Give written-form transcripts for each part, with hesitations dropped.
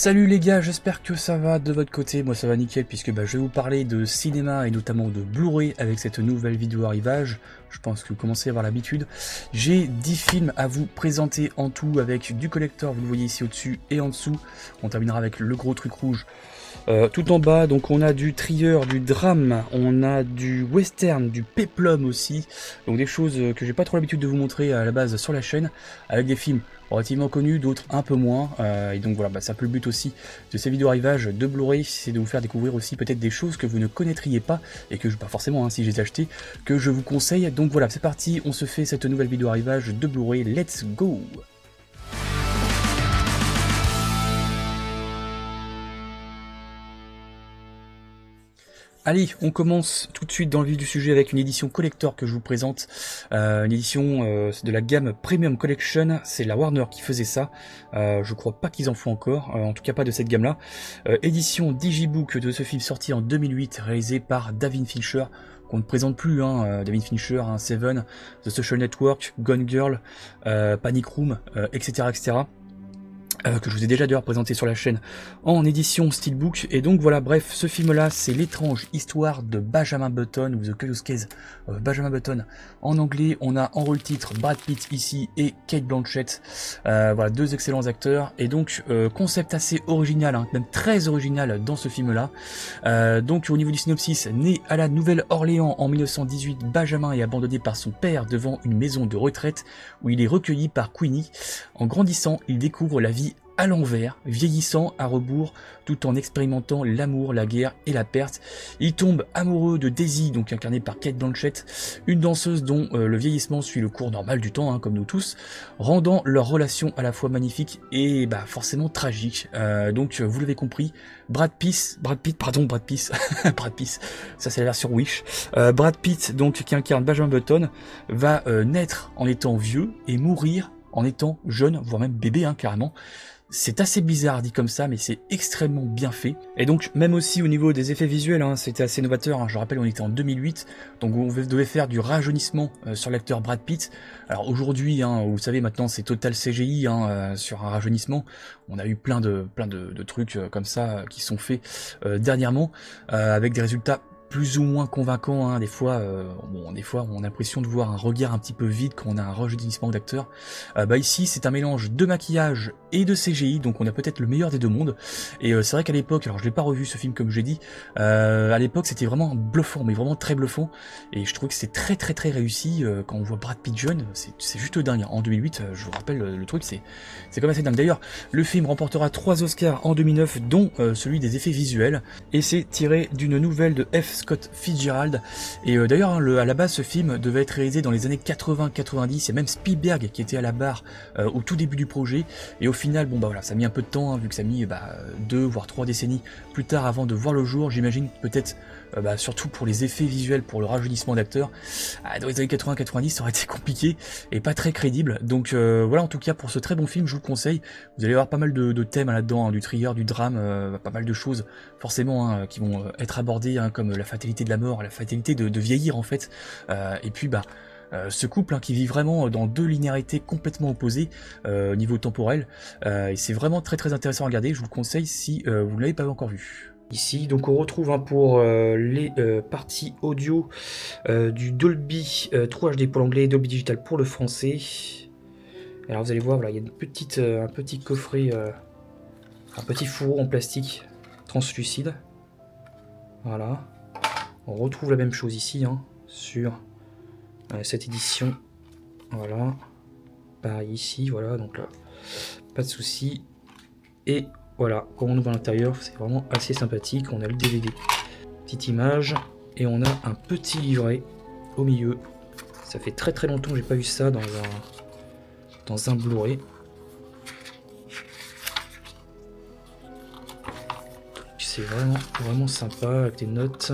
Salut les gars, j'espère que ça va de votre côté, moi ça va nickel puisque je vais vous parler de cinéma et notamment de Blu-ray avec cette nouvelle vidéo arrivage. Je pense que vous commencez à avoir l'habitude. J'ai 10 films à vous présenter en tout avec du collector, vous le voyez ici au-dessus et en dessous. On terminera avec le gros truc rouge. Tout en bas, donc on a du thriller, du drame, on a du western, du péplum aussi, donc des choses que j'ai pas trop l'habitude de vous montrer à la base sur la chaîne, avec des films relativement connus, d'autres un peu moins, et donc voilà, c'est un peu le but aussi de ces vidéos arrivage de Blu-ray, c'est de vous faire découvrir aussi peut-être des choses que vous ne connaîtriez pas, et que pas forcément si je les ai achetées, que je vous conseille, donc voilà, c'est parti, on se fait cette nouvelle vidéo arrivage de Blu-ray, let's go! Allez, on commence tout de suite dans le vif du sujet avec une édition collector que je vous présente, une édition de la gamme Premium Collection, c'est la Warner qui faisait ça, je crois pas qu'ils en font encore, en tout cas pas de cette gamme là, édition Digibook de ce film sorti en 2008, réalisé par David Fincher, qu'on ne présente plus, David Fincher, Seven, The Social Network, Gone Girl, Panic Room, etc. etc. Que je vous ai déjà d'ailleurs présenté sur la chaîne en édition Steelbook, et donc voilà, bref, ce film là c'est l'étrange histoire de Benjamin Button, ou The Curious Case of Benjamin Button en anglais. On a en rôle titre Brad Pitt ici et Cate Blanchett, voilà, deux excellents acteurs, et donc concept assez original, même très original dans ce film là. Donc au niveau du synopsis, né à la Nouvelle-Orléans en 1918, Benjamin est abandonné par son père devant une maison de retraite où il est recueilli par Queenie. En grandissant, il découvre la vie à l'envers, vieillissant à rebours, tout en expérimentant l'amour, la guerre et la perte. Il tombe amoureux de Daisy, donc incarnée par Cate Blanchett, une danseuse dont le vieillissement suit le cours normal du temps, comme nous tous, rendant leur relation à la fois magnifique et forcément tragique. Donc vous l'avez compris, Brad Pitt, Brad Pitt, ça c'est la version Wish. Brad Pitt, donc qui incarne Benjamin Button, va naître en étant vieux et mourir en étant jeune, voire même bébé, carrément. C'est assez bizarre dit comme ça, mais c'est extrêmement bien fait. Et donc, même aussi au niveau des effets visuels, c'était assez novateur. Je rappelle, on était en 2008, donc on devait faire du rajeunissement sur l'acteur Brad Pitt. Alors aujourd'hui, vous savez, maintenant c'est total CGI sur un rajeunissement. On a eu plein de trucs comme ça qui sont faits dernièrement, avec des résultats plus ou moins convaincant, des fois on a l'impression de voir un regard un petit peu vide quand on a un rajeunissement d'acteur. Ici c'est un mélange de maquillage et de CGI, donc on a peut-être le meilleur des deux mondes. Et c'est vrai qu'à l'époque, alors je l'ai pas revu ce film comme j'ai dit, à l'époque c'était vraiment bluffant, mais vraiment très bluffant, et je trouve que c'est très réussi. Quand on voit Brad Pitt jeune, c'est juste dingue. En 2008, je vous rappelle le truc, c'est quand même assez dingue. D'ailleurs, le film remportera 3 Oscars en 2009, dont celui des effets visuels, et c'est tiré d'une nouvelle de F. Scott Fitzgerald. Et d'ailleurs, à la base, ce film devait être réalisé dans les années 80-90. Il y a même Spielberg qui était à la barre au tout début du projet. Et au final, ça a mis un peu de temps, vu que ça a mis 2 voire 3 décennies plus tard avant de voir le jour. J'imagine peut-être surtout pour les effets visuels, pour le rajeunissement d'acteurs. Dans les années 80-90, ça aurait été compliqué et pas très crédible. Donc voilà, en tout cas, pour ce très bon film, je vous le conseille. Vous allez avoir pas mal de thèmes là-dedans, du thriller, du drame, pas mal de choses forcément qui vont être abordées, comme la fatalité de la mort, la fatalité de vieillir en fait, et puis ce couple qui vit vraiment dans deux linéarités complètement opposées au niveau temporel, et c'est vraiment très intéressant à regarder. Je vous le conseille si vous ne l'avez pas encore vu. Ici, donc on retrouve pour les parties audio du Dolby True HD pour l'anglais, Dolby Digital pour le français. Alors vous allez voir, voilà, il y a un petit coffret, un petit fourreau en plastique translucide. Voilà. On retrouve la même chose ici sur cette édition. Voilà. Pareil ici, voilà, donc là, pas de souci. Et voilà, quand on ouvre à l'intérieur, c'est vraiment assez sympathique. On a le DVD, petite image, et on a un petit livret au milieu. Ça fait très longtemps que j'ai pas vu ça dans un Blu-ray. C'est vraiment sympa avec des notes.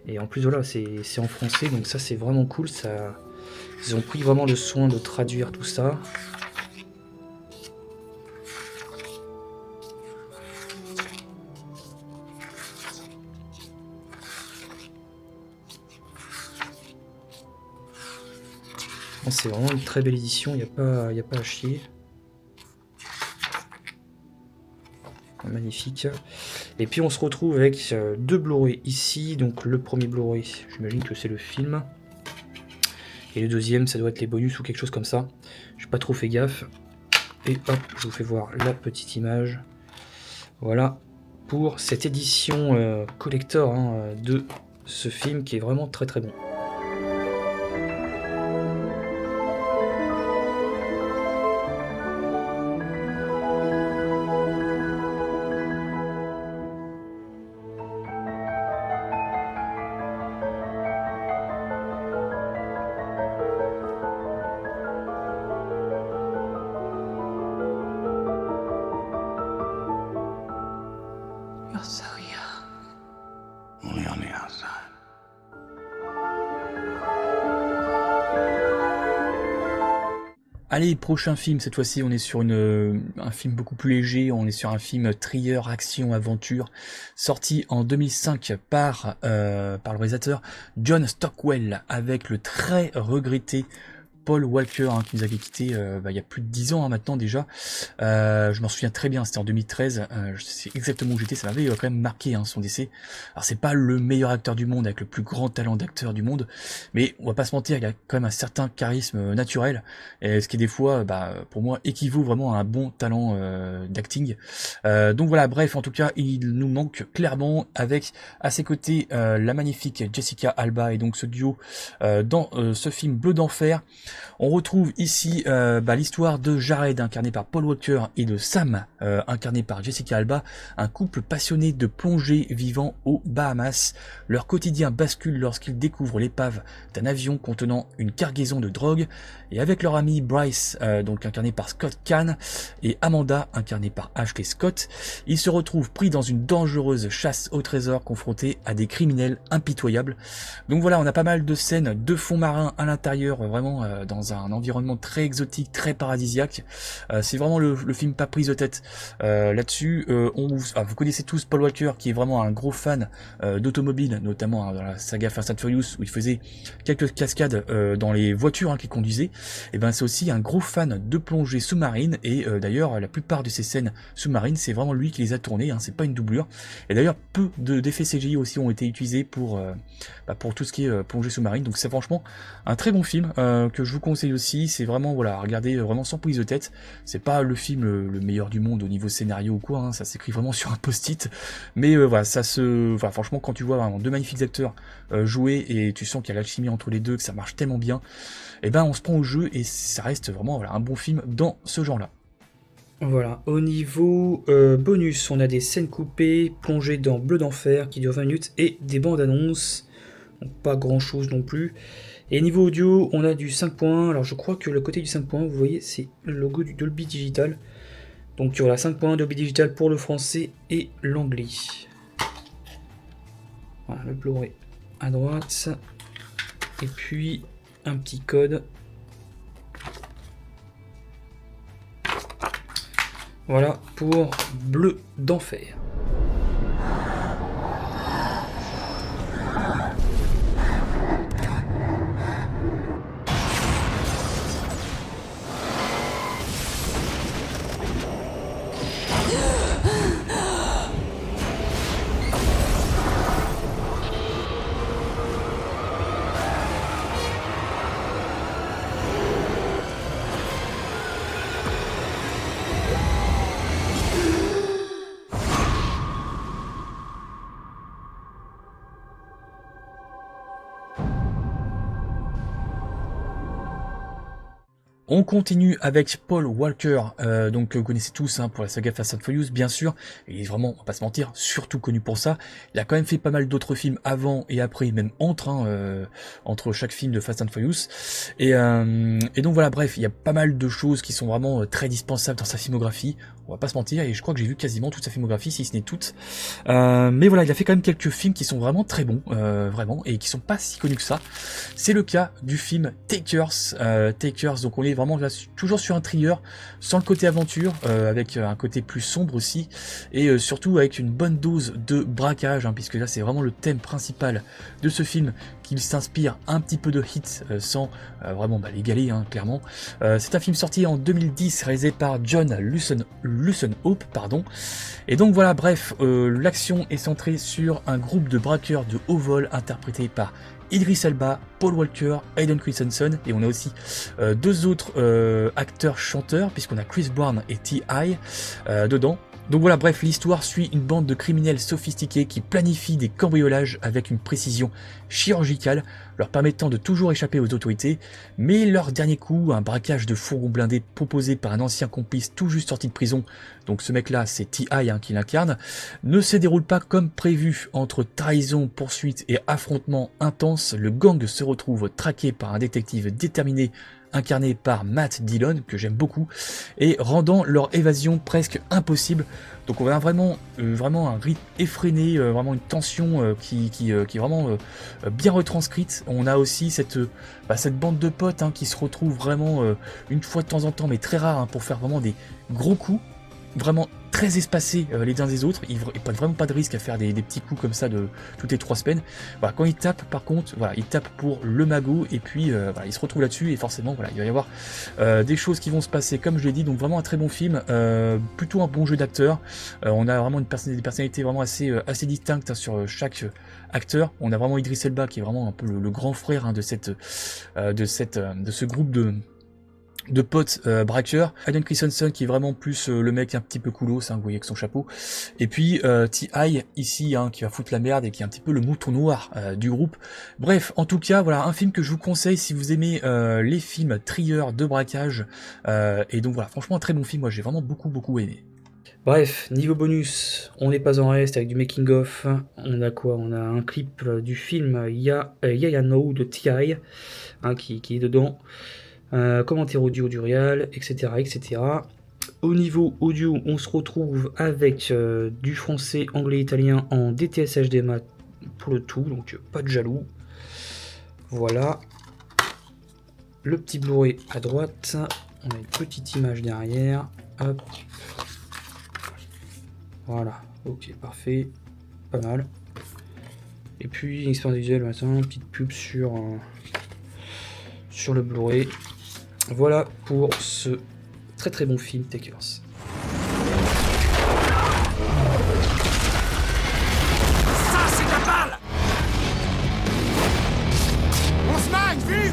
Et en plus voilà, c'est en français, donc ça c'est vraiment cool. Ils ont pris vraiment le soin de traduire tout ça. C'est vraiment une très belle édition, il n'y a pas à chier. Magnifique. Et puis on se retrouve avec 2 Blu-ray ici. Donc le premier Blu-ray, j'imagine que c'est le film. Et le deuxième, ça doit être les bonus ou quelque chose comme ça. J'ai pas trop fait gaffe. Et hop, je vous fais voir la petite image. Voilà pour cette édition collector de ce film qui est vraiment très très bon. You're so young. Only on the outside. Allez, prochain film, cette fois-ci on est sur un film beaucoup plus léger, on est sur un film thriller, action, aventure, sorti en 2005 par le réalisateur John Stockwell, avec le très regretté Paul Walker, qui nous avait quitté il y a plus de 10 ans maintenant déjà. Je m'en souviens très bien, c'était en 2013, je sais exactement où j'étais, ça m'avait quand même marqué son décès. Alors c'est pas le meilleur acteur du monde, avec le plus grand talent d'acteur du monde, mais on va pas se mentir, il a quand même un certain charisme naturel, et ce qui est des fois, pour moi, équivaut vraiment à un bon talent d'acting. Donc voilà, bref, en tout cas, il nous manque clairement, avec à ses côtés la magnifique Jessica Alba, et donc ce duo dans ce film Bleu d'enfer. On retrouve ici l'histoire de Jared, incarné par Paul Walker, et de Sam, incarné par Jessica Alba, un couple passionné de plongée vivant aux Bahamas. Leur quotidien bascule lorsqu'ils découvrent l'épave d'un avion contenant une cargaison de drogue, et avec leur ami Bryce, donc incarné par Scott Caan, et Amanda, incarnée par Ashley Scott, ils se retrouvent pris dans une dangereuse chasse au trésor, confrontés à des criminels impitoyables. Donc voilà, on a pas mal de scènes de fond marin à l'intérieur, vraiment dans un environnement très exotique, très paradisiaque. C'est vraiment le film pas prise de tête là-dessus. Vous connaissez tous Paul Walker, qui est vraiment un gros fan d'automobile, notamment dans la saga Fast and Furious, où il faisait quelques cascades dans les voitures qu'il conduisait. Et ben c'est aussi un gros fan de plongée sous-marine, et d'ailleurs la plupart de ces scènes sous-marines, c'est vraiment lui qui les a tournées, c'est pas une doublure. Et d'ailleurs peu d'effets CGI aussi ont été utilisés pour tout ce qui est plongée sous-marine. Donc c'est franchement un très bon film que je vous conseille aussi. C'est vraiment, voilà, regardez vraiment sans prise de tête. C'est pas le film le meilleur du monde au niveau scénario ou quoi, ça s'écrit vraiment sur un post-it, mais voilà, franchement, quand tu vois vraiment 2 magnifiques acteurs jouer, et tu sens qu'il y a l'alchimie entre les deux, que ça marche tellement bien, et ben on se prend au jeu, et ça reste vraiment, voilà, un bon film dans ce genre là. Voilà, au niveau bonus, on a des scènes coupées, plongées dans Bleu d'enfer qui dure 20 minutes, et des bandes annonces, donc pas grand chose non plus. Et niveau audio, on a du 5.1. Alors je crois que le côté du 5.1, vous voyez, c'est le logo du Dolby Digital. Donc voilà, 5.1 Dolby Digital pour le français et l'anglais. Voilà, le Blu-ray à droite. Et puis un petit code. Voilà pour Bleu d'enfer. On continue avec Paul Walker, donc que vous connaissez tous pour la saga Fast and Furious, bien sûr. Il est vraiment, on va pas se mentir, surtout connu pour ça. Il a quand même fait pas mal d'autres films avant et après, même entre chaque film de Fast and Furious. Et donc voilà, bref, il y a pas mal de choses qui sont vraiment très dispensables dans sa filmographie. On va pas se mentir, et je crois que j'ai vu quasiment toute sa filmographie, si ce n'est toute. Mais voilà, il a fait quand même quelques films qui sont vraiment très bons, vraiment, et qui sont pas si connus que ça. C'est le cas du film Takers. Takers, donc on est est vraiment là, toujours sur un thriller, sans le côté aventure, avec un côté plus sombre aussi, et surtout avec une bonne dose de braquage, hein, puisque là c'est vraiment le thème principal de ce film, qu'il s'inspire un petit peu de Hit, sans vraiment l'égaler, hein, clairement. C'est un film sorti en 2010, réalisé par John Lussenhope, pardon. Et donc voilà, bref, l'action est centrée sur un groupe de braqueurs de haut vol interprété par Idris Elba, Paul Walker, Hayden Christensen, et on a aussi deux autres acteurs chanteurs, puisqu'on a Chris Brown et T.I. Dedans. Donc voilà, bref, l'histoire suit une bande de criminels sophistiqués qui planifient des cambriolages avec une précision chirurgicale, leur permettant de toujours échapper aux autorités, mais leur dernier coup, un braquage de fourgon blindé proposé par un ancien complice tout juste sorti de prison, donc ce mec-là, c'est T.I. qui l'incarne, ne se déroule pas comme prévu. Entre trahison, poursuite et affrontements intenses, le gang se retrouve traqué par un détective déterminé, incarné par Matt Dillon, que j'aime beaucoup, et rendant leur évasion presque impossible. Donc on a vraiment un rythme effréné, vraiment une tension qui est vraiment bien retranscrite. On a aussi cette bande de potes, hein, qui se retrouvent vraiment une fois de temps en temps, mais très rare, hein, pour faire vraiment des gros coups, vraiment très espacés les uns des autres. Ils prennent vraiment pas de risque à faire des petits coups comme ça de toutes les 3 semaines. Voilà, quand ils tapent, par contre, voilà, ils tapent pour le magot, et puis voilà, ils se retrouvent là-dessus, et forcément voilà, il va y avoir des choses qui vont se passer, comme je l'ai dit. Donc vraiment un très bon film, plutôt un bon jeu d'acteurs. On a vraiment des personnalités vraiment assez distinctes, hein, sur chaque acteur. On a vraiment Idris Elba qui est vraiment un peu le grand frère, hein, de ce groupe de potes braqueurs. Hayden Christensen qui est vraiment plus le mec un petit peu coolos, hein, vous voyez, avec son chapeau. Et puis T.I. ici, hein, qui va foutre la merde et qui est un petit peu le mouton noir du groupe. Bref, en tout cas, voilà, un film que je vous conseille si vous aimez les films thrillers de braquage. Et donc voilà, franchement un très bon film, moi j'ai vraiment beaucoup aimé. Bref, niveau bonus, on n'est pas en reste avec du making of. On a quoi? On a un clip du film Ya No de T.I., hein, qui est dedans. Commentaire audio du réal, etc. Au niveau audio, on se retrouve avec du français, anglais, italien en DTS HDMI pour le tout, donc pas de jaloux. Voilà. Le petit Blu-ray à droite. On a une petite image derrière. Hop. Voilà. Ok, parfait. Pas mal. Et puis, expérience visuelle, maintenant, petite pub sur le Blu-ray. Voilà pour ce très bon film Takers. Ça, c'est ta balle! On se magne, vite!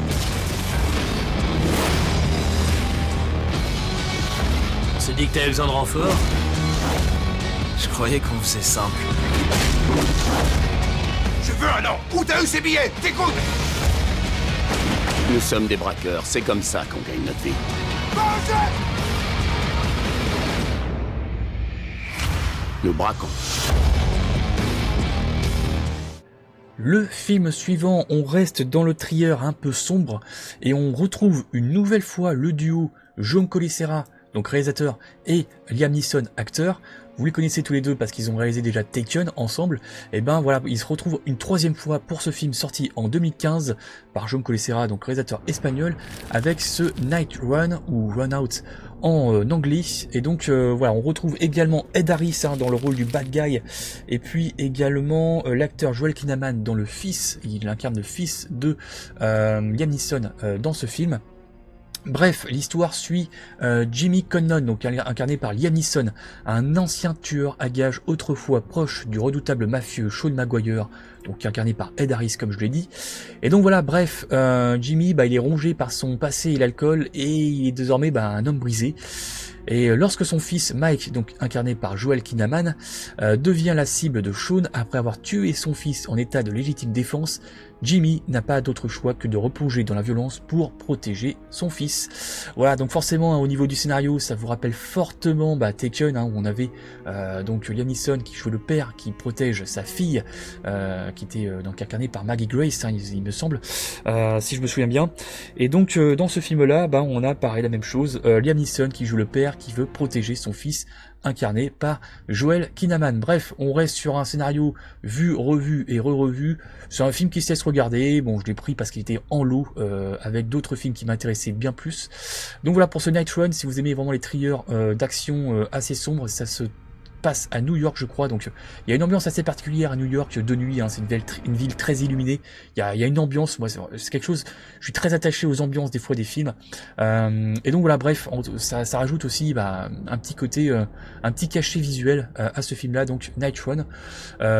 On s'est dit que t'avais besoin de renfort? Je croyais qu'on faisait simple. Je veux un nom! Où t'as eu ces billets? T'écoutes! Nous sommes des braqueurs, c'est comme ça qu'on gagne notre vie. Nous braquons. Le film suivant, on reste dans le thriller un peu sombre, et on retrouve une nouvelle fois le duo John Colicera, donc réalisateur, et Liam Neeson, acteur. Vous les connaissez tous les deux parce qu'ils ont réalisé déjà Taken ensemble. Et ben voilà, ils se retrouvent une 3e fois pour ce film sorti en 2015 par John Colicera, donc réalisateur espagnol, avec ce Night Run ou Run Out en anglais. Et donc voilà, on retrouve également Ed Harris, hein, dans le rôle du bad guy, et puis également l'acteur Joel Kinnaman dans le fils, il incarne le fils de Liam Neeson dans ce film. Bref, l'histoire suit Jimmy Connon, donc incarné par Liam Neeson, un ancien tueur à gages autrefois proche du redoutable mafieux Sean Maguire, donc incarné par Ed Harris comme je l'ai dit. Et donc voilà, bref, Jimmy, il est rongé par son passé et l'alcool, et il est désormais un homme brisé. Et lorsque son fils Mike, donc incarné par Joel Kinnaman, devient la cible de Sean après avoir tué son fils en état de légitime défense, Jimmy n'a pas d'autre choix que de replonger dans la violence pour protéger son fils. Voilà, donc forcément, au niveau du scénario, ça vous rappelle fortement Taken, hein, où on avait donc Liam Neeson qui joue le père, qui protège sa fille, qui était donc incarnée par Maggie Grace, hein, il me semble, si je me souviens bien. Et donc dans ce film-là, on a pareil la même chose, Liam Neeson qui joue le père, qui veut protéger son fils incarné par Joel Kinnaman. Bref, on reste sur un scénario vu, revu et re-revu. C'est un film qui se laisse regarder. Bon, je l'ai pris parce qu'il était en lot avec d'autres films qui m'intéressaient bien plus. Donc voilà pour ce Night Run. Si vous aimez vraiment les thrillers d'action assez sombres, ça se passe à New York, je crois. Donc il y a une ambiance assez particulière à New York de nuit, hein. C'est une ville très illuminée. Il y a une ambiance, moi c'est quelque chose, je suis très attaché aux ambiances des fois des films, et donc voilà, bref, ça rajoute aussi un petit côté, un petit cachet visuel à ce film là, donc Night Run.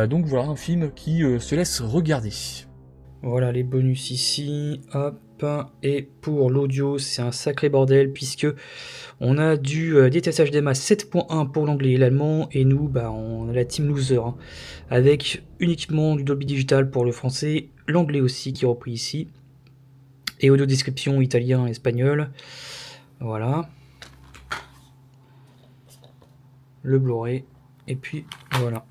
Donc voilà, un film qui se laisse regarder. Voilà les bonus ici, hop. Et pour l'audio, c'est un sacré bordel puisque on a du DTS HDMI 7.1 pour l'anglais et l'allemand, et nous, on a la team loser, hein, avec uniquement du Dolby Digital pour le français, l'anglais aussi qui est repris ici, et audio description italien, espagnol. Voilà. Le Blu-ray, et puis voilà.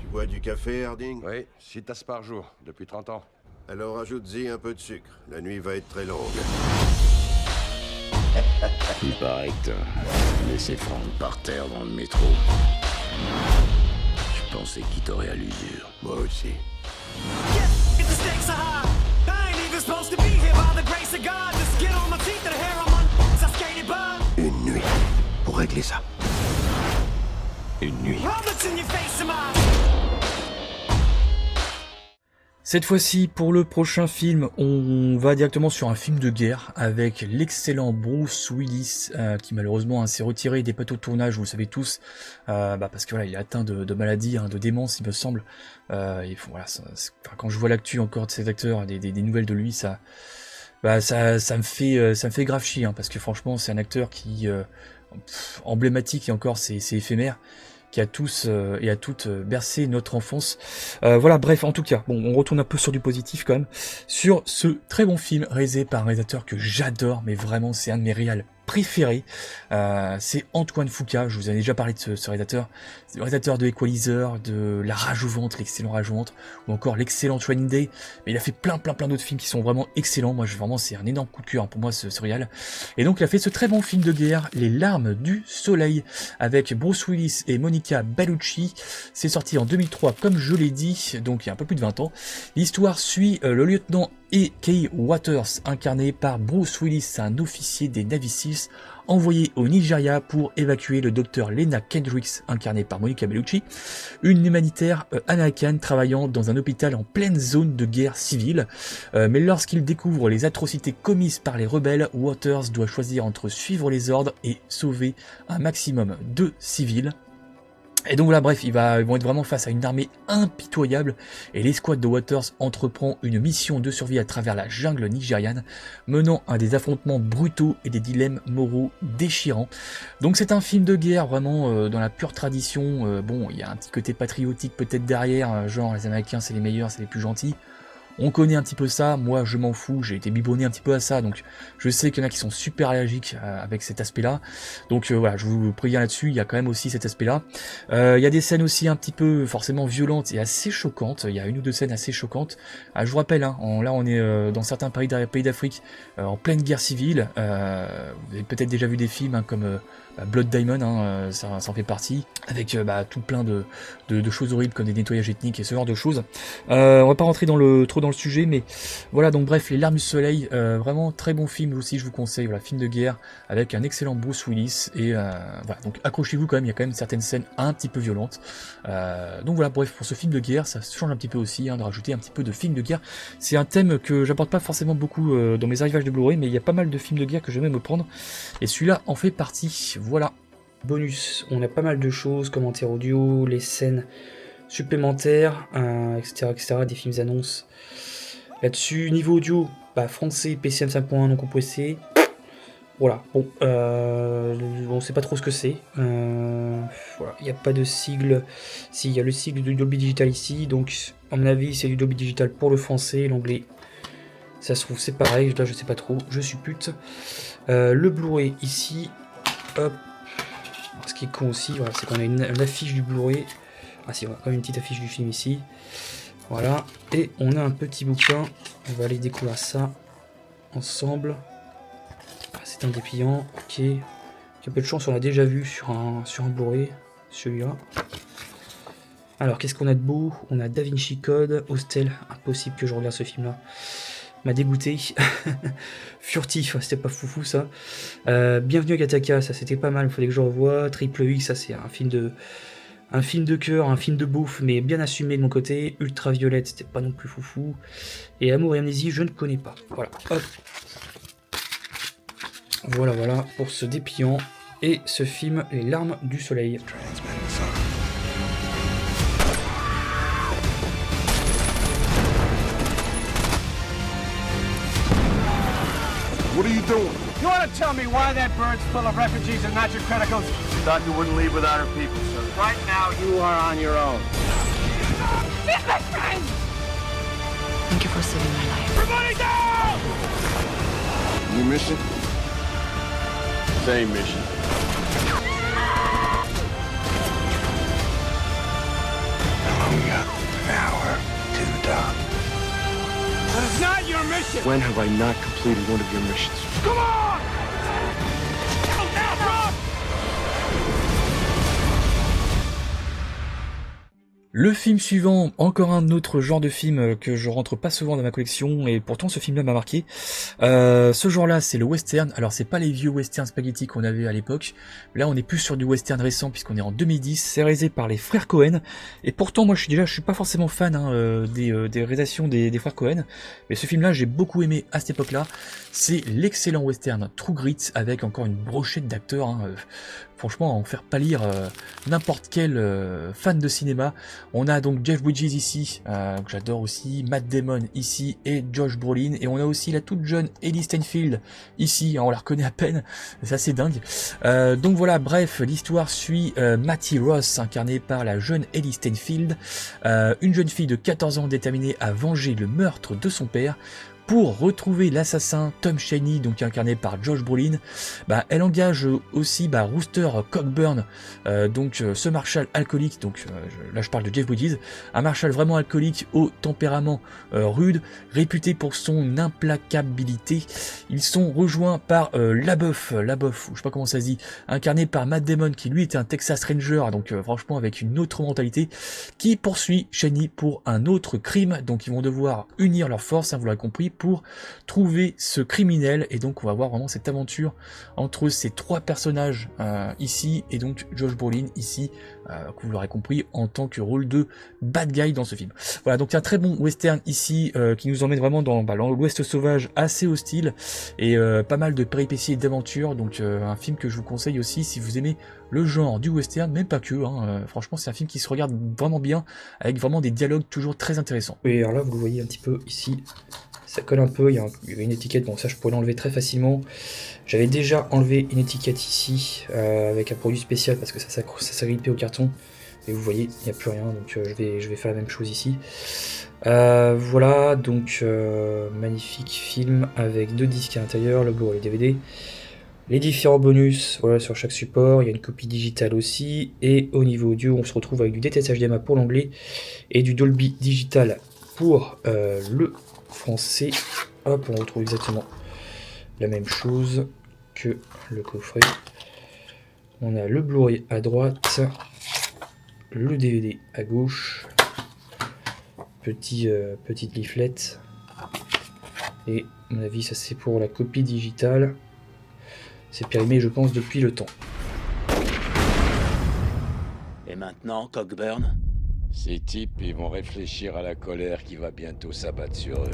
Tu bois du café, Harding? Oui, 6 tasses par jour, depuis 30 ans. Alors ajoute-y un peu de sucre. La nuit va être très longue. Il paraît que t'as laissé Franck par terre dans le métro. Je pensais qu'il t'aurait à l'usure. Moi aussi. Une nuit pour régler ça. Une nuit. Cette fois-ci, pour le prochain film, on va directement sur un film de guerre avec l'excellent Bruce Willis, qui malheureusement s'est retiré des plateaux de tournage, vous le savez tous, parce que voilà, il est atteint de maladie, de démence, il me semble. Voilà, quand je vois l'actu encore de cet acteur, des nouvelles de lui, ça me fait grave chier, parce que franchement, c'est un acteur qui emblématique, et encore c'est éphémère, qui a tous et a toutes bercé notre enfance. Voilà, bref, en tout cas, bon, on retourne un peu sur du positif quand même, sur ce très bon film réalisé par un réalisateur que j'adore, mais vraiment c'est un de mes réals préféré, c'est Antoine Fuqua. Je vous ai déjà parlé de ce réalisateur. C'est le réalisateur de Equalizer, de La Rage au ventre, l'excellent Rage au ventre, ou encore l'excellent Training Day. Mais il a fait plein d'autres films qui sont vraiment excellents. Moi, vraiment, c'est un énorme coup de cœur pour moi, ce réal. Et donc, il a fait ce très bon film de guerre, Les Larmes du Soleil, avec Bruce Willis et Monica Bellucci. C'est sorti en 2003, comme je l'ai dit, donc il y a un peu plus de 20 ans. L'histoire suit le lieutenant E.K. Waters, incarné par Bruce Willis, un officier des Navy Seals, envoyé au Nigeria pour évacuer le docteur Lena Kendricks, incarné par Monica Bellucci, une humanitaire américaine travaillant dans un hôpital en pleine zone de guerre civile. Mais lorsqu'il découvre les atrocités commises par les rebelles, Waters doit choisir entre suivre les ordres et sauver un maximum de civils. Et donc voilà, bref, ils vont être vraiment face à une armée impitoyable, et l'escouade de Waters entreprend une mission de survie à travers la jungle nigériane, menant à des affrontements brutaux et des dilemmes moraux déchirants. Donc c'est un film de guerre vraiment dans la pure tradition. Bon, il y a un petit côté patriotique peut-être derrière, genre les Américains c'est les meilleurs, c'est les plus gentils. On connaît un petit peu ça, moi je m'en fous, j'ai été biberonné un petit peu à ça, donc je sais qu'il y en a qui sont super allergiques avec cet aspect-là, donc voilà, je vous préviens là-dessus, il y a quand même aussi cet aspect-là. Il y a des scènes aussi un petit peu forcément violentes et assez choquantes, il y a une ou deux scènes assez choquantes. Je vous rappelle, là on est dans certains pays d'Afrique, en pleine guerre civile, vous avez peut-être déjà vu des films comme Blood Diamond, ça en fait partie, avec tout plein de choses horribles comme des nettoyages ethniques et ce genre de choses. On va pas rentrer trop dans le sujet, mais voilà, donc bref, Les Larmes du Soleil, vraiment très bon film aussi, je vous conseille, voilà, film de guerre avec un excellent Bruce Willis, et voilà, donc accrochez-vous quand même, il y a quand même certaines scènes un petit peu violentes. Donc voilà, bref, pour ce film de guerre, ça change un petit peu aussi, de rajouter un petit peu de film de guerre. C'est un thème que j'apporte pas forcément beaucoup dans mes arrivages de Blu-ray, mais il y a pas mal de films de guerre que j'aime me prendre, et celui-là en fait partie. Voilà. Bonus, on a pas mal de choses, commentaires audio, les scènes supplémentaires, etc., des films annonces. Là-dessus, niveau audio, français, PCM 5.1 non compressé. Voilà, bon, on sait pas trop ce que c'est. Voilà, il n'y a pas de sigle. Si, il y a le sigle du Dolby Digital ici, donc à mon avis, c'est du Dolby Digital pour le français, l'anglais. Ça se trouve, c'est pareil, là je sais pas trop, je suis pute. Le Blu-ray ici, hop. Ce qui est con aussi, voilà, c'est qu'on a une affiche du Blu-ray. Ah si, on a quand même une petite affiche du film ici. Voilà, et on a un petit bouquin. On va aller découvrir ça ensemble. Ah, c'est un dépliant, ok. Il y a peu de chance, on l'a déjà vu sur un Blu-ray, celui-là. Alors, qu'est-ce qu'on a de beau? On a Da Vinci Code, Hostel, impossible que je regarde ce film-là. M'a dégoûté. Furtif, c'était pas foufou ça. Bienvenue à Gattaca, ça c'était pas mal, il fallait que je revoie. Triple X, ça c'est un film de cœur, un film de bouffe, mais bien assumé de mon côté. Ultraviolette, c'était pas non plus foufou. Et Amour et Amnésie, je ne connais pas. Voilà, hop. Voilà pour ce dépliant et ce film Les Larmes du Soleil. What are you doing? You want to tell me why that bird's full of refugees and natural criticals? Thought you wouldn't leave without her people, sir. Right now, you are on your own. Thank you for saving my life. Everybody down! New mission? Same mission. How long you got? An hour to dock. That is not your mission! When have I not completed one of your missions? Come on! Go down, Rob! Le film suivant, encore un autre genre de film que je rentre pas souvent dans ma collection, et pourtant ce film-là m'a marqué. Ce genre-là, c'est le western. Alors c'est pas les vieux western spaghetti qu'on avait à l'époque. Là, on est plus sur du western récent puisqu'on est en 2010. C'est réalisé par les frères Cohen. Et pourtant, moi, je suis pas forcément fan des réalisations des frères Cohen. Mais ce film-là, j'ai beaucoup aimé à cette époque-là. C'est l'excellent western True Grit avec encore une brochette d'acteurs. Franchement, en faire pâlir n'importe quel fan de cinéma. On a donc Jeff Bridges ici, que j'adore aussi, Matt Damon ici et Josh Brolin. Et on a aussi la toute jeune Ellie Steinfeld ici, on la reconnaît à peine, c'est assez dingue. Donc voilà, bref, l'histoire suit Mattie Ross, incarnée par la jeune Ellie Steinfeld, une jeune fille de 14 ans déterminée à venger le meurtre de son père. Pour retrouver l'assassin Tom Shaney, donc incarné par Josh Brolin, elle engage aussi Rooster Cogburn, ce marshal alcoolique, là je parle de Jeff Bridges, un marshal vraiment alcoolique au tempérament rude, réputé pour son implacabilité. Ils sont rejoints par LaBeouf, je sais pas comment ça se dit, incarné par Matt Damon, qui lui était un Texas Ranger, franchement avec une autre mentalité, qui poursuit Shaney pour un autre crime. Donc ils vont devoir unir leurs forces, vous l'avez compris, pour trouver ce criminel. Et donc on va voir vraiment cette aventure entre ces trois personnages ici, et donc Josh Brolin ici, que vous l'aurez compris, en tant que rôle de bad guy dans ce film. Voilà, donc il y a un très bon western ici qui nous emmène vraiment dans l'ouest sauvage, assez hostile, et pas mal de péripéties et d'aventures. Donc un film que je vous conseille aussi si vous aimez le genre du western, même pas que, franchement c'est un film qui se regarde vraiment bien, avec vraiment des dialogues toujours très intéressants. Et alors là vous le voyez un petit peu ici, ça colle un peu, il y avait une étiquette, bon ça je pourrais l'enlever très facilement. J'avais déjà enlevé une étiquette ici avec un produit spécial parce que ça s'agrippait au carton. Et vous voyez, il n'y a plus rien, donc je vais faire la même chose ici. Voilà, donc magnifique film avec 2 disques à l'intérieur, le Blu-ray et le DVD. Les différents bonus, voilà, sur chaque support, il y a une copie digitale aussi. Et au niveau audio, on se retrouve avec du DTS HDMI pour l'anglais et du Dolby Digital pour le français. Hop, on retrouve exactement la même chose que le coffret. On a le Blu-ray à droite, le DVD à gauche, petite leaflet, et à mon avis ça c'est pour la copie digitale. C'est périmé je pense depuis le temps. Et maintenant, Cockburn? Ces types, ils vont réfléchir à la colère qui va bientôt s'abattre sur eux.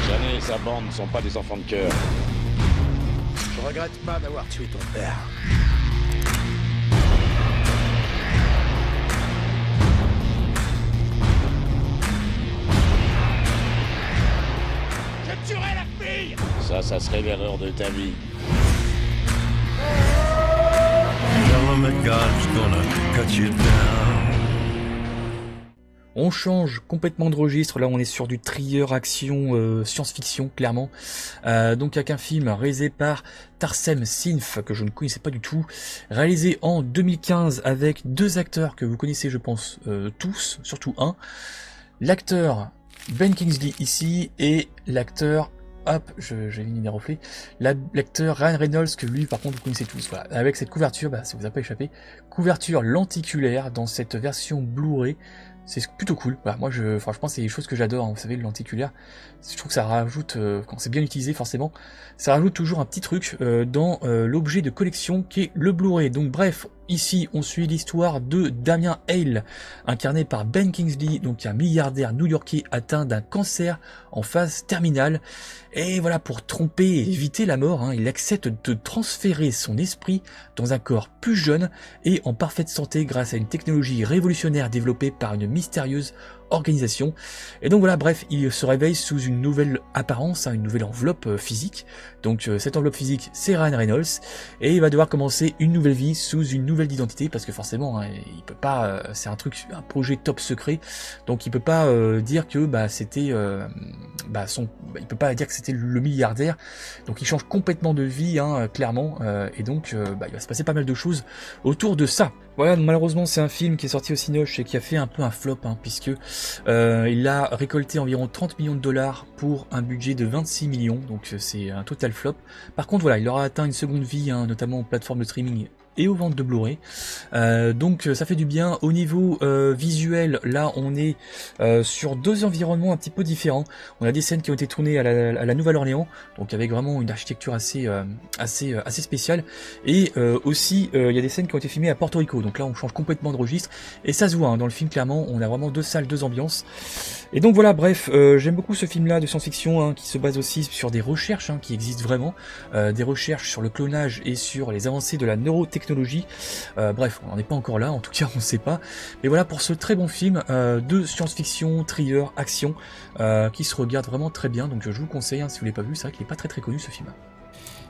Janet et sa bande ne sont pas des enfants de cœur. Je regrette pas d'avoir tué ton père. Je tuerai la fille! Ça serait l'erreur de ta vie. On change complètement de registre, là on est sur du thriller action science-fiction clairement, donc avec un film réalisé par Tarsem Sinf que je ne connaissais pas du tout, réalisé en 2015 avec 2 acteurs que vous connaissez je pense tous, surtout un, l'acteur Ben Kingsley ici et l'acteur hop, j'ai mis des reflets, l'acteur Ryan Reynolds, que lui par contre vous connaissez tous, voilà, avec cette couverture, bah, ça vous a pas échappé, couverture lenticulaire dans cette version Blu-ray, c'est plutôt cool, voilà, moi franchement c'est des choses que j'adore, hein, vous savez, le lenticulaire, je trouve que ça rajoute, quand c'est bien utilisé forcément, ça rajoute toujours un petit truc dans l'objet de collection qui est le Blu-ray. Donc bref, ici on suit l'histoire de Damien Hale, incarné par Ben Kingsley, donc un milliardaire new-yorkais atteint d'un cancer en phase terminale, et voilà, pour tromper et éviter la mort, hein, il accepte de transférer son esprit dans un corps plus jeune et en parfaite santé grâce à une technologie révolutionnaire développée par une mystérieuse organisation. Et donc voilà, bref, il se réveille sous une nouvelle apparence, hein, une nouvelle enveloppe physique. Donc cette enveloppe physique, c'est Ryan Reynolds, et il va devoir commencer une nouvelle vie sous une nouvelle identité, parce que forcément, hein, il peut pas, c'est un projet top secret, donc il peut pas dire que bah c'était, il peut pas dire que c'était le milliardaire. Donc il change complètement de vie, hein, clairement, et donc il va se passer pas mal de choses autour de ça. Voilà, malheureusement c'est un film qui est sorti au Cinoche et qui a fait un peu un flop, hein, puisque il a récolté environ 30 millions de dollars pour un budget de 26 millions, donc c'est un total flop. Par contre voilà, il aura atteint une seconde vie, hein, notamment en plateforme de streaming et aux ventes de Blu-ray, donc ça fait du bien. Au niveau visuel, là on est sur deux environnements un petit peu différents. On a des scènes qui ont été tournées à la Nouvelle-Orléans, donc avec vraiment une architecture assez spéciale, et aussi il y a des scènes qui ont été filmées à Porto Rico, donc là on change complètement de registre, et ça se voit, hein, dans le film clairement, on a vraiment deux salles, deux ambiances. Et donc voilà, bref, j'aime beaucoup ce film là de science-fiction, hein, qui se base aussi sur des recherches, hein, qui existent vraiment, des recherches sur le clonage et sur les avancées de la neurotechnologie. Bref, on n'en est pas encore là, en tout cas on ne sait pas. Mais voilà pour ce très bon film de science-fiction, thriller, action, qui se regarde vraiment très bien. Donc je vous le conseille, hein, si vous ne l'avez pas vu, c'est vrai qu'il n'est pas très connu ce film.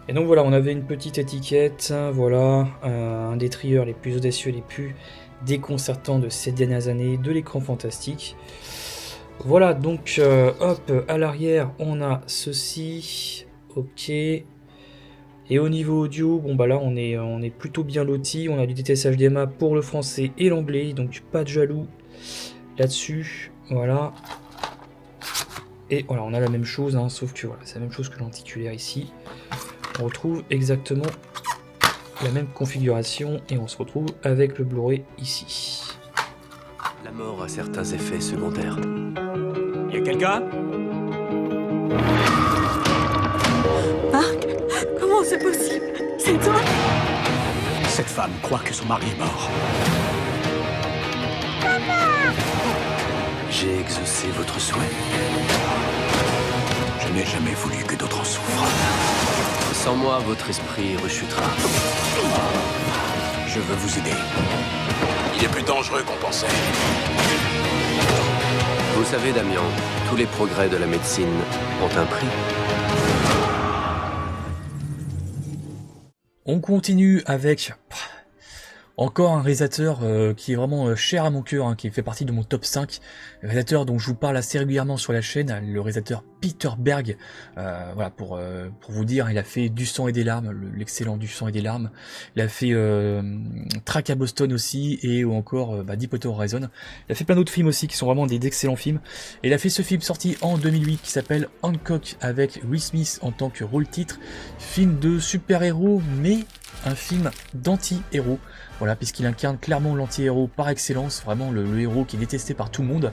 Et donc voilà, on avait une petite étiquette, voilà, un des thrillers les plus audacieux, les plus déconcertants de ces dernières années, de l'écran fantastique. Voilà, donc hop, à l'arrière on a ceci, ok. Et au niveau audio, bon bah là on est plutôt bien loti, on a du DTS HDMI pour le français et l'anglais, donc pas de jaloux là-dessus, voilà. Et voilà, on a la même chose, hein, sauf que voilà, c'est la même chose que l'anticulaire ici. On retrouve exactement la même configuration et on se retrouve avec le Blu-ray ici. La mort a certains effets secondaires. Y'a quelqu'un? Marc, comment c'est possible? C'est toi? Cette femme croit que son mari est mort. J'ai exaucé votre souhait. Je n'ai jamais voulu que d'autres en souffrent. Sans moi, votre esprit rechutera. Je veux vous aider. Il est plus dangereux qu'on pensait. Vous savez, Damien, tous les progrès de la médecine ont un prix. On continue avec encore un réalisateur qui est vraiment cher à mon cœur, hein, qui fait partie de mon top 5. Le réalisateur dont je vous parle assez régulièrement sur la chaîne, le réalisateur Peter Berg. Voilà, pour vous dire, il a fait Du sang et des larmes, l'excellent Du sang et des larmes. Il a fait Track à Boston aussi, et ou encore Deepwater Horizon. Il a fait plein d'autres films aussi qui sont vraiment des excellents films. Et il a fait ce film sorti en 2008 qui s'appelle Hancock, avec Will Smith en tant que rôle titre. Film de super-héros, mais un film d'anti-héros. Voilà, puisqu'il incarne clairement l'anti-héros par excellence, vraiment le héros qui est détesté par tout le monde.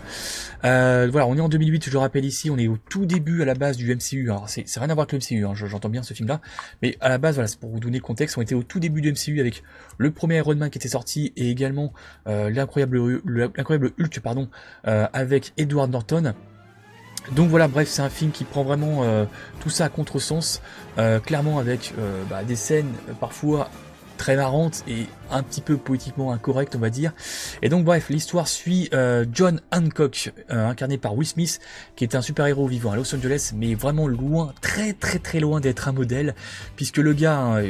Voilà, on est en 2008, je le rappelle ici, on est au tout début à la base du MCU. Alors c'est rien à voir avec le MCU, hein, j'entends bien ce film-là, mais à la base, voilà, c'est pour vous donner le contexte, on était au tout début du MCU avec le premier Iron Man qui était sorti, et également l'incroyable Hulk, pardon, avec Edward Norton. Donc voilà, bref, c'est un film qui prend vraiment tout ça à contresens, clairement avec des scènes parfois très marrante et un petit peu poétiquement incorrecte, on va dire. Et donc bref, l'histoire suit John Hancock, incarné par Will Smith, qui est un super-héros vivant à Los Angeles, mais vraiment loin, très loin d'être un modèle, puisque le gars, hein,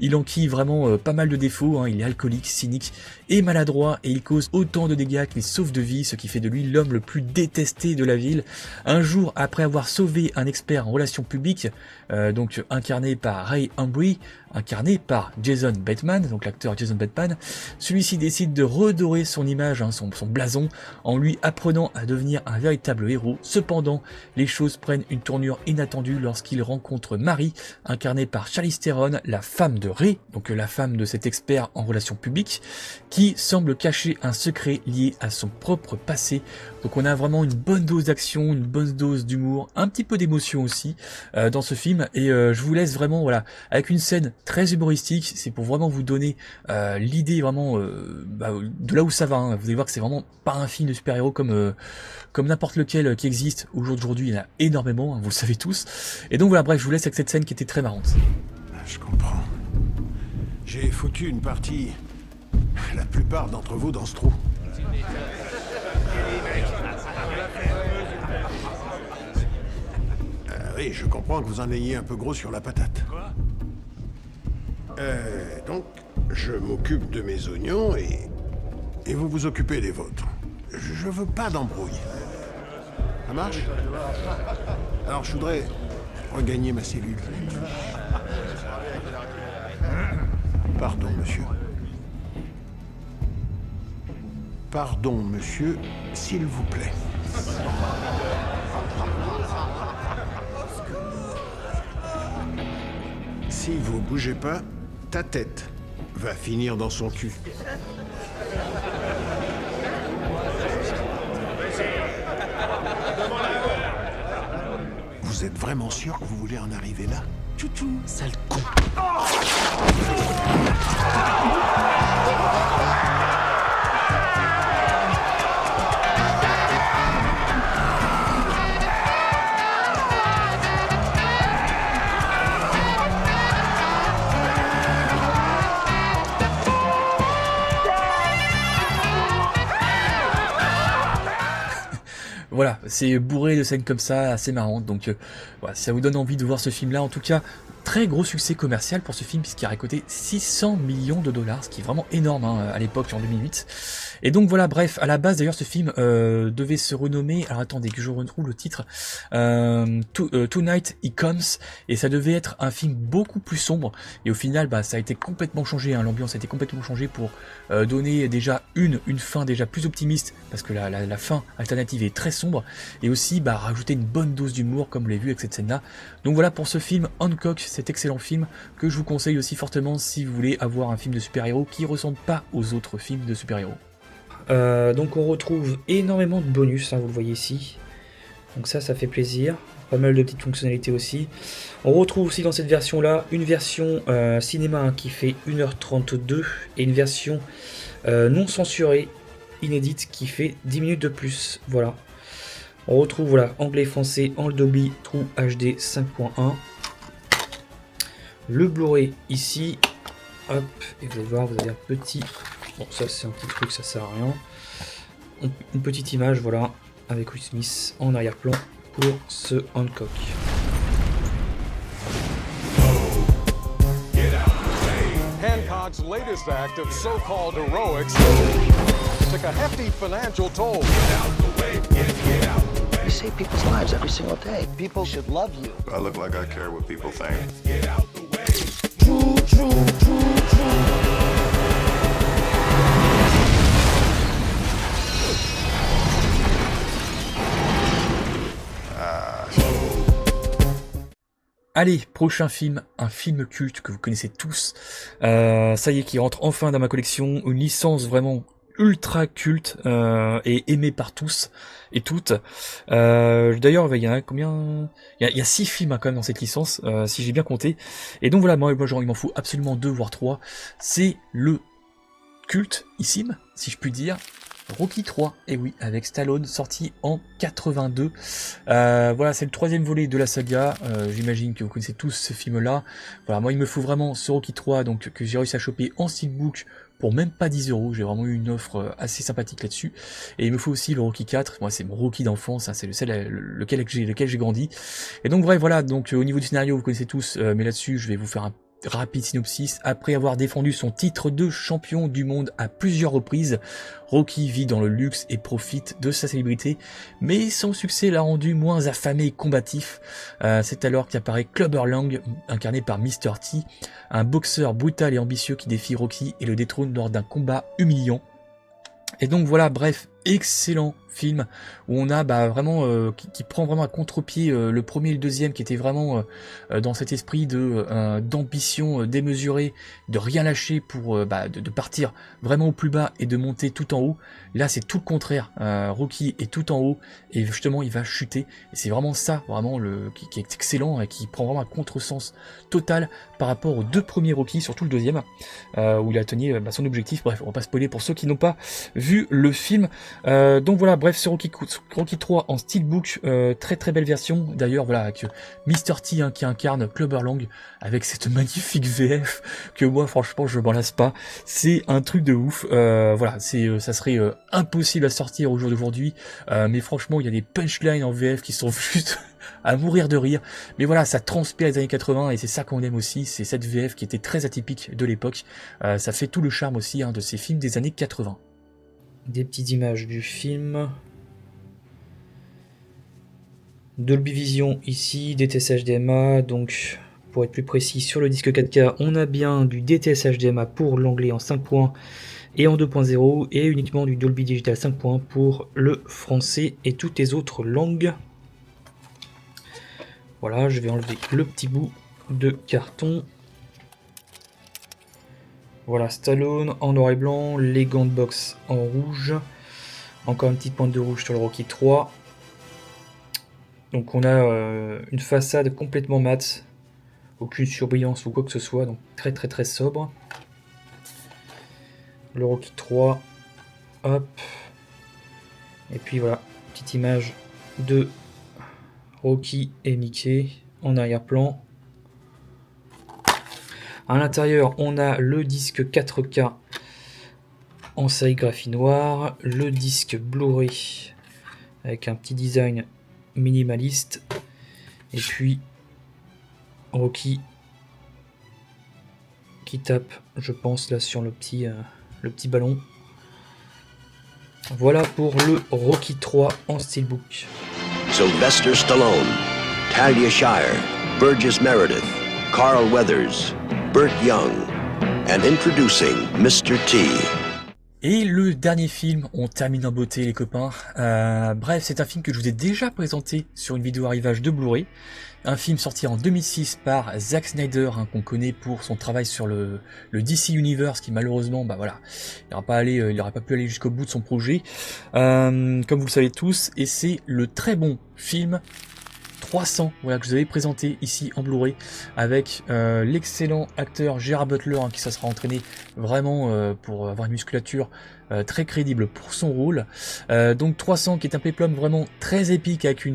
il enquille vraiment pas mal de défauts, hein, il est alcoolique, cynique et maladroit, et il cause autant de dégâts qu'il sauve de vie, ce qui fait de lui l'homme le plus détesté de la ville. Un jour, après avoir sauvé un expert en relations publiques, donc incarné par Ray Embry, incarné par Jason Bateman, donc l'acteur Jason Bateman. Celui-ci décide de redorer son image, hein, son blason, en lui apprenant à devenir un véritable héros. Cependant, les choses prennent une tournure inattendue lorsqu'il rencontre Mary, incarnée par Charlize Theron, la femme de Ray, donc la femme de cet expert en relations publiques, qui semble cacher un secret lié à son propre passé. Donc on a vraiment une bonne dose d'action, une bonne dose d'humour, un petit peu d'émotion aussi dans ce film, et je vous laisse vraiment, voilà, avec une scène très humoristique, c'est pour vraiment vous donner l'idée vraiment de là où ça va, hein. Vous allez voir que c'est vraiment pas un film de super-héros comme n'importe lequel qui existe au jour d'aujourd'hui, il y en a énormément, hein, vous le savez tous, et donc voilà, bref, je vous laisse avec cette scène qui était très marrante. Je comprends. J'ai foutu une partie, la plupart d'entre vous dans ce trou. Oui, je comprends que vous en ayez un peu gros sur la patate. Quoi ? Donc, je m'occupe de mes oignons et vous vous occupez des vôtres. Je veux pas d'embrouille. Ça marche ? Alors, je voudrais regagner ma cellule. Pardon, monsieur. Pardon, monsieur, s'il vous plaît. Si vous bougez pas, ta tête va finir dans son cul. Vous êtes vraiment sûr que vous voulez en arriver là ? Toutou, sale con. Voilà, c'est bourré de scènes comme ça, assez marrantes, donc voilà, ça vous donne envie de voir ce film-là. En tout cas, très gros succès commercial pour ce film, puisqu'il a récolté 600 millions de $, ce qui est vraiment énorme hein, à l'époque, en 2008. Et donc voilà, bref, à la base d'ailleurs, ce film devait se renommer, alors attendez que je retrouve le titre, Tonight He Comes, et ça devait être un film beaucoup plus sombre, et au final, bah, ça a été complètement changé, hein, l'ambiance a été complètement changée pour donner déjà une fin déjà plus optimiste, parce que la fin alternative est très sombre, et aussi bah, rajouter une bonne dose d'humour, comme vous l'avez vu avec cette scène-là. Donc voilà pour ce film, Hancock, cet excellent film, que je vous conseille aussi fortement si vous voulez avoir un film de super-héros qui ne ressemble pas aux autres films de super-héros. Donc on retrouve énormément de bonus, hein, vous le voyez ici. Donc ça fait plaisir. Pas mal de petites fonctionnalités aussi. On retrouve aussi dans cette version-là une version cinéma hein, qui fait 1h32 et une version non censurée, inédite, qui fait 10 minutes de plus. Voilà. On retrouve voilà, anglais français en Dolby True HD 5.1. Le Blu-ray ici. Hop, et vous allez voir, vous avez un petit... Bon, ça c'est un petit truc, ça sert à rien. Une petite image, voilà, avec Will Smith en arrière-plan pour ce Hancock. Hancock's latest act of so-called heroics took a hefty financial toll. You save people's lives every single day. People should love you. I look like I care what people think. True. Allez, prochain film, un film culte que vous connaissez tous. Ça y est, qui rentre enfin dans ma collection. Une licence vraiment ultra culte et aimée par tous et toutes. D'ailleurs, il y en a combien ? Il y a 6 films hein, quand même dans cette licence, si j'ai bien compté. Et donc voilà, moi genre, il m'en faut absolument 2 voire 3. C'est le cultissime, si je puis dire, Rocky 3, et oui, avec Stallone, sorti en 82. Voilà, c'est le 3e volet de la saga. J'imagine que vous connaissez tous ce film-là. Voilà, moi il me faut vraiment ce Rocky 3, donc que j'ai réussi à choper en steelbook pour même pas 10 €. J'ai vraiment eu une offre assez sympathique là-dessus. Et il me faut aussi le Rocky 4. Moi, c'est mon Rocky d'enfance, hein, c'est lequel j'ai grandi. Et donc bref, voilà. Donc au niveau du scénario, vous connaissez tous, mais là-dessus, je vais vous faire un rapide synopsis. Après avoir défendu son titre de champion du monde à plusieurs reprises, Rocky vit dans le luxe et profite de sa célébrité, mais son succès l'a rendu moins affamé et combatif. C'est alors qu'apparaît Clubber Lang, incarné par Mr. T, un boxeur brutal et ambitieux qui défie Rocky et le détrône lors d'un combat humiliant. Et donc voilà, bref, excellent film où on a vraiment qui prend vraiment à contre-pied le premier et le deuxième, qui était vraiment dans cet esprit de d'ambition démesurée, de rien lâcher pour de partir vraiment au plus bas et de monter tout en haut. Là c'est tout le contraire, Rocky est tout en haut et justement il va chuter, et c'est vraiment ça vraiment qui est excellent et qui prend vraiment un contresens total par rapport aux deux premiers Rocky, surtout le deuxième où il a tenu son objectif. Bref, on va pas spoiler pour ceux qui n'ont pas vu le film. Donc voilà, bref, ce Rocky 3 en steelbook, très très belle version d'ailleurs, voilà, avec Mr. T qui incarne Clubber Lang avec cette magnifique VF que moi franchement je m'en lasse pas, c'est un truc de ouf. Voilà, ça serait impossible à sortir au jour d'aujourd'hui, mais franchement il y a des punchlines en VF qui sont juste à mourir de rire, mais voilà, ça transpire les années 80 et c'est ça qu'on aime aussi, c'est cette VF qui était très atypique de l'époque. Ça fait tout le charme aussi de ces films des années 80. Des petites images du film. Dolby Vision ici, DTS HDMI, donc pour être plus précis sur le disque 4K, on a bien du DTS HDMI pour l'anglais en 5 points et en 2.0 et uniquement du Dolby Digital 5 points pour le français et toutes les autres langues. Voilà, je vais enlever le petit bout de carton. Voilà, Stallone en noir et blanc, les gants de boxe en rouge. Encore une petite pointe de rouge sur le Rocky 3. Donc on a une façade complètement mate, aucune surbrillance ou quoi que ce soit, donc très très très sobre. Le Rocky 3, hop. Et puis voilà, petite image de Rocky et Mickey en arrière-plan. À l'intérieur, on a le disque 4K en sérigraphie noire, le disque Blu-ray avec un petit design minimaliste, et puis Rocky qui tape, je pense, là sur le petit ballon. Voilà pour le Rocky 3 en steelbook. Sylvester Stallone, Talia Shire, Burgess Meredith, Carl Weathers, Burt Young, and introducing Mr. T. Et le dernier film, on termine en beauté les copains. Bref, c'est un film que je vous ai déjà présenté sur une vidéo arrivage de Blu-ray. Un film sorti en 2006 par Zack Snyder, qu'on connaît pour son travail sur le DC Universe, qui malheureusement, voilà, il n'aura pas pu aller jusqu'au bout de son projet, comme vous le savez tous. Et c'est le très bon film 300, voilà, que je vous avais présenté ici en Blu-ray, avec l'excellent acteur Gerard Butler, qui ça sera entraîné vraiment pour avoir une musculature très crédible pour son rôle. Donc 300 qui est un péplum vraiment très épique, avec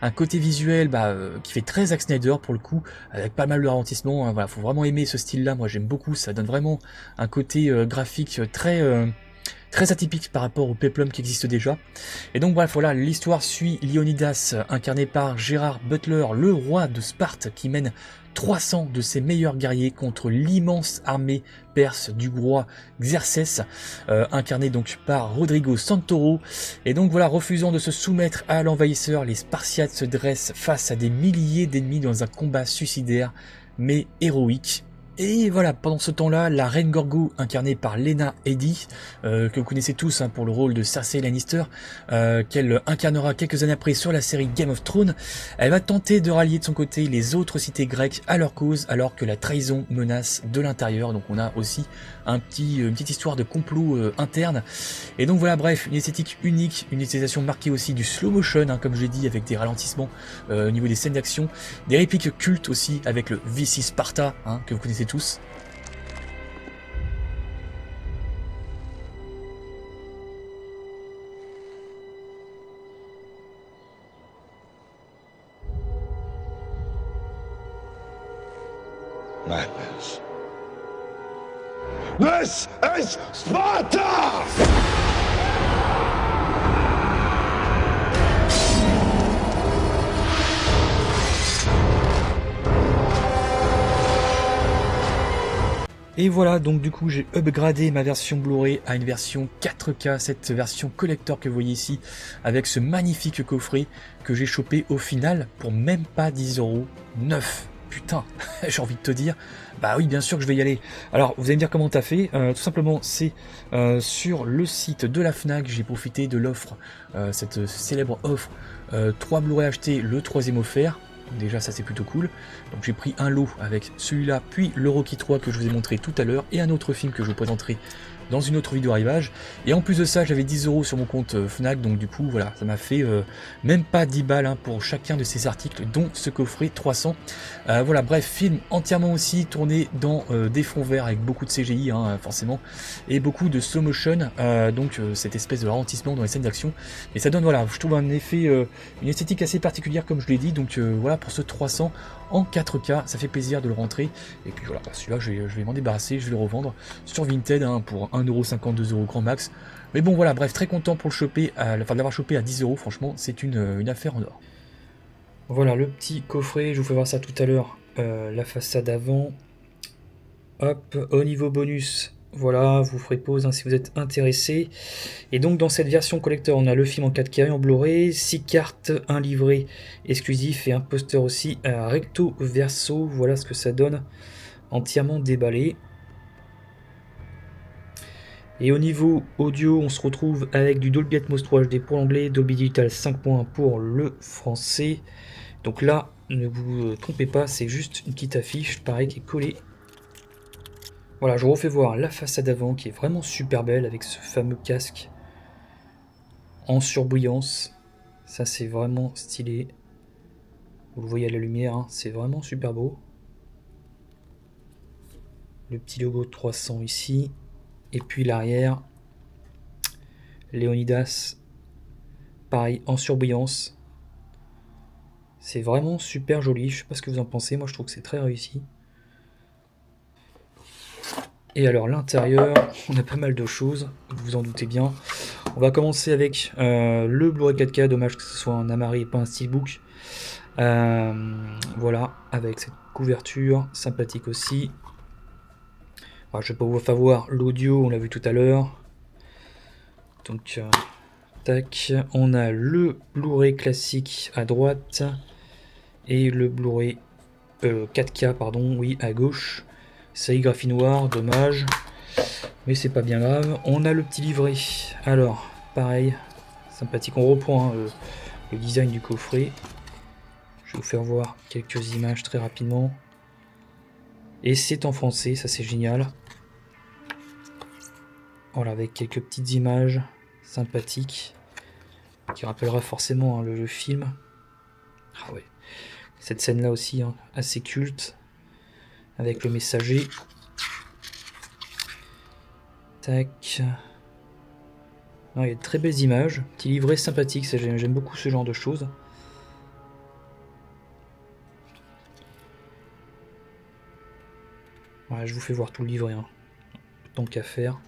un côté visuel qui fait très Zack Snyder pour le coup, avec pas mal de ralentissement. Voilà, faut vraiment aimer ce style là, moi j'aime beaucoup, ça donne vraiment un côté graphique très atypique par rapport au péplum qui existe déjà. Et donc bref, voilà, l'histoire suit Leonidas, incarné par Gerard Butler, le roi de Sparte, qui mène 300 de ses meilleurs guerriers contre l'immense armée perse du roi Xerxès, incarné donc par Rodrigo Santoro. Et donc voilà, refusant de se soumettre à l'envahisseur, les Spartiates se dressent face à des milliers d'ennemis dans un combat suicidaire mais héroïque. Et voilà, pendant ce temps-là, la reine Gorgo, incarnée par Lena Headey, que vous connaissez tous pour le rôle de Cersei Lannister, qu'elle incarnera quelques années après sur la série Game of Thrones, elle va tenter de rallier de son côté les autres cités grecques à leur cause, alors que la trahison menace de l'intérieur. Donc on a aussi une petite histoire de complot interne. Et donc voilà, bref, une esthétique unique, une utilisation marquée aussi du slow motion, comme je l'ai dit, avec des ralentissements au niveau des scènes d'action, des répliques cultes aussi, avec le This is Sparta, que vous connaissez tous. Madness. This is Sparta! Et voilà, donc du coup j'ai upgradé ma version Blu-ray à une version 4K, cette version collector que vous voyez ici, avec ce magnifique coffret que j'ai chopé au final pour même pas 10 € neuf. Putain, j'ai envie de te dire, bah oui, bien sûr que je vais y aller. Alors, vous allez me dire comment t'as fait. Tout simplement, c'est sur le site de la Fnac, j'ai profité de l'offre, cette célèbre offre, 3 Blu-ray achetés, le 3e offert. Déjà, ça c'est plutôt cool. Donc j'ai pris un lot avec celui-là, puis le Rocky 3 que je vous ai montré tout à l'heure, et un autre film que je vous présenterai dans une autre vidéo arrivage. Et en plus de ça, j'avais 10 € sur mon compte Fnac, donc du coup voilà, ça m'a fait même pas 10 balles hein, pour chacun de ces articles, dont ce coffret 300. Voilà, bref, film entièrement aussi tourné dans des fonds verts avec beaucoup de CGI hein, forcément, et beaucoup de slow motion, donc cette espèce de ralentissement dans les scènes d'action. Et ça donne, voilà, je trouve un effet, une esthétique assez particulière comme je l'ai dit, donc voilà, pour ce 300 en 4K, ça fait plaisir de le rentrer. Et puis voilà, celui-là je vais m'en débarrasser, je vais le revendre sur Vinted hein, pour 1,50 €, 2 € grand max. Mais bon voilà, bref, très content pour le choper, enfin de l'avoir chopé à 10 €, franchement c'est une affaire en or. Voilà le petit coffret, je vous fais voir ça tout à l'heure, la façade avant. Hop, au niveau bonus, voilà, vous ferez pause hein, si vous êtes intéressé. Et donc dans cette version collector, on a le film en 4K en Blu-ray, 6 cartes, un livret exclusif et un poster aussi recto verso. Voilà ce que ça donne, entièrement déballé. Et au niveau audio, on se retrouve avec du Dolby Atmos 3 HD pour l'anglais, Dolby Digital 5.1 pour le français. Donc là, ne vous trompez pas, c'est juste une petite affiche, pareil, qui est collée. Voilà, je vous refais voir la façade avant qui est vraiment super belle avec ce fameux casque en surbrillance. Ça, c'est vraiment stylé. Vous le voyez à la lumière, hein, c'est vraiment super beau. Le petit logo 300 ici. Et puis l'arrière, Léonidas, pareil, en surbrillance. C'est vraiment super joli, je sais pas ce que vous en pensez, moi je trouve que c'est très réussi. Et alors l'intérieur, on a pas mal de choses, vous vous en doutez bien. On va commencer avec le Blu-ray 4K, dommage que ce soit un Amari et pas un Steelbook. Voilà, avec cette couverture, sympathique aussi. Alors, je vais pas vous faire voir l'audio, on l'a vu tout à l'heure. Donc, tac, on a le Blu-ray classique à droite et le Blu-ray 4K, pardon, oui, à gauche. Sérigraphie noire, dommage, mais c'est pas bien grave. On a le petit livret. Alors, pareil, sympathique. On reprend hein, le design du coffret. Je vais vous faire voir quelques images très rapidement. Et c'est en français, ça c'est génial. Voilà, avec quelques petites images sympathiques qui rappellera forcément hein, le film. Ah ouais, cette scène là aussi hein, assez culte avec le messager. Tac. Non, il y a de très belles images, petit livret sympathique, j'aime beaucoup ce genre de choses. Voilà, je vous fais voir tout le livret, hein. Tant qu'à faire.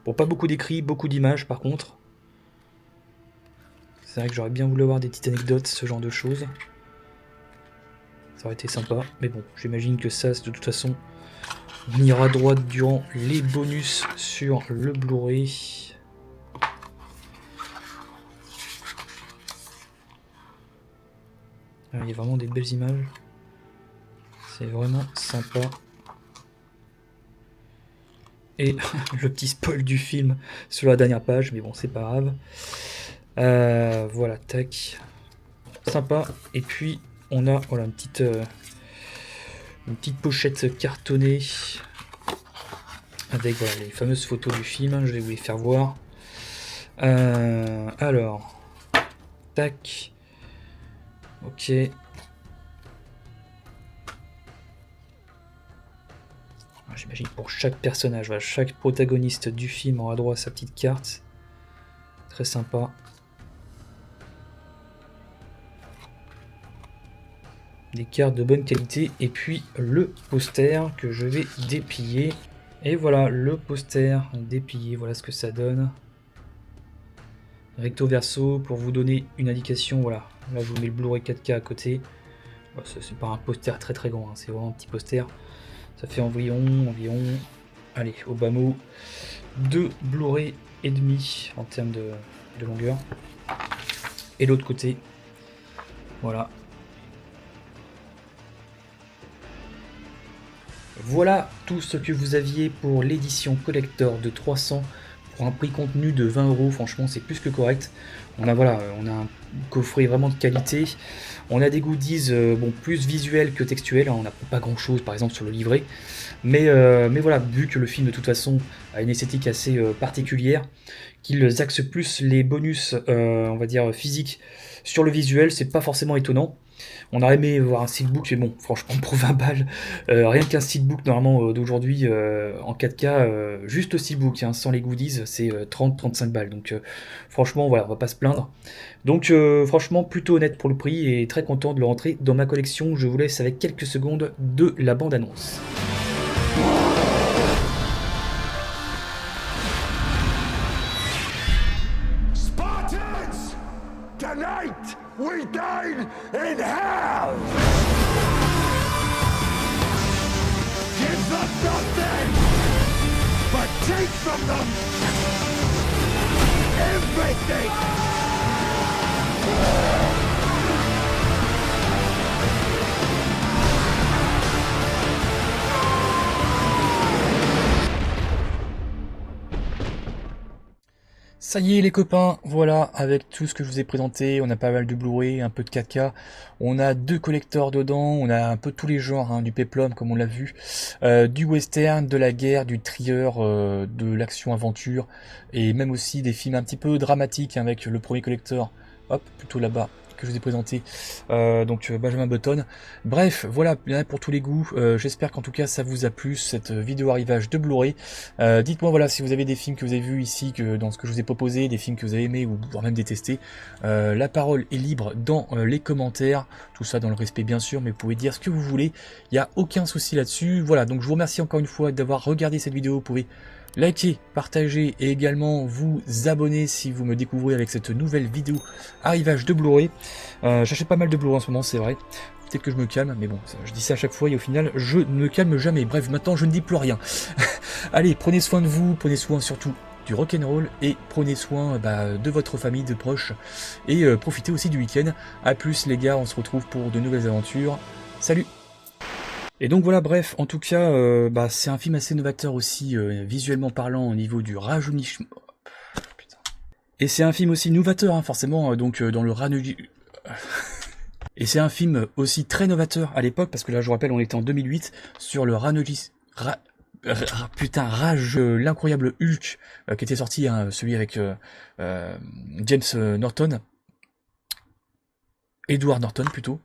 Bon, pas beaucoup d'écrits, beaucoup d'images par contre. C'est vrai que j'aurais bien voulu avoir des petites anecdotes, ce genre de choses. Ça aurait été sympa, mais bon, j'imagine que ça, de toute façon, on ira droit durant les bonus sur le Blu-ray. Il y a vraiment des belles images. C'est vraiment sympa. Et le petit spoil du film sur la dernière page, mais bon, c'est pas grave. Voilà, tac. Sympa. Et puis, on a voilà, une petite pochette cartonnée avec voilà, les fameuses photos du film. Je vais vous les faire voir. Alors, tac. Ok. J'imagine pour chaque personnage, voilà, chaque protagoniste du film aura droit à sa petite carte. Très sympa. Des cartes de bonne qualité. Et puis le poster que je vais déplier. Et voilà le poster déplié, voilà ce que ça donne. recto verso, pour vous donner une indication, voilà. Là, je vous mets le Blu-ray 4K à côté. Bon, c'est pas un poster très très grand, hein, c'est vraiment un petit poster. Ça fait environ, allez, au bas mot, 2 Blu-ray et demi en termes de longueur. Et l'autre côté, voilà. Voilà tout ce que vous aviez pour l'édition collector de 300 pour un prix contenu de 20 €. Franchement, c'est plus que correct. On a un coffret vraiment de qualité. On a des goodies bon, plus visuels que textuels. On n'a pas grand chose par exemple sur le livret. Mais voilà, vu que le film de toute façon a une esthétique assez particulière, qu'ils axent plus les bonus, on va dire physiques, sur le visuel, c'est pas forcément étonnant. On aurait aimé voir un steelbook, mais bon, franchement, pour 20 balles, rien qu'un steelbook normalement d'aujourd'hui en 4K, juste le steelbook, hein, sans les goodies, c'est 30-35 balles. Donc franchement, voilà, on va pas se plaindre. Donc franchement, plutôt honnête pour le prix et très content de le rentrer dans ma collection. Je vous laisse avec quelques secondes de la bande-annonce. Tonight, we dine in hell! Give them nothing, but take from them everything! Ça y est les copains, voilà, avec tout ce que je vous ai présenté, on a pas mal de Blu-ray, un peu de 4K, on a 2 collectors dedans, on a un peu tous les genres, hein, du péplum comme on l'a vu, du western, de la guerre, du thriller, de l'action-aventure, et même aussi des films un petit peu dramatiques, hein, avec le premier collector, hop, plutôt là-bas, que je vous ai présenté, donc Benjamin Button. Bref, voilà, il y en a pour tous les goûts. J'espère qu'en tout cas ça vous a plu, cette vidéo arrivage de Blu-ray. Dites-moi voilà si vous avez des films que vous avez vus ici, que dans ce que je vous ai proposé, des films que vous avez aimés ou voire même détestés. La parole est libre dans les commentaires, tout ça dans le respect bien sûr, mais vous pouvez dire ce que vous voulez, il n'y a aucun souci là-dessus. Voilà, donc je vous remercie encore une fois d'avoir regardé cette vidéo. Vous pouvez liker, partager et également vous abonner si vous me découvrez avec cette nouvelle vidéo arrivage de Blu-ray. J'achète pas mal de Blu-ray en ce moment, c'est vrai. Peut-être que je me calme, mais bon, je dis ça à chaque fois et au final, je ne me calme jamais. Bref, maintenant, je ne dis plus rien. Allez, prenez soin de vous, prenez soin surtout du rock'n'roll et prenez soin de votre famille, de proches et profitez aussi du week-end. A plus les gars, on se retrouve pour de nouvelles aventures. Salut! Et donc voilà, bref, en tout cas, c'est un film assez novateur aussi, visuellement parlant, au niveau du rajeunissement. Putain. Et c'est un film aussi novateur, hein, forcément, donc dans le rajeunissement. Et c'est un film aussi très novateur à l'époque, parce que là, je vous rappelle, on était en 2008, sur le rajeunissement. Rage, l'incroyable Hulk, qui était sorti, hein, celui avec James Norton. Edward Norton, plutôt.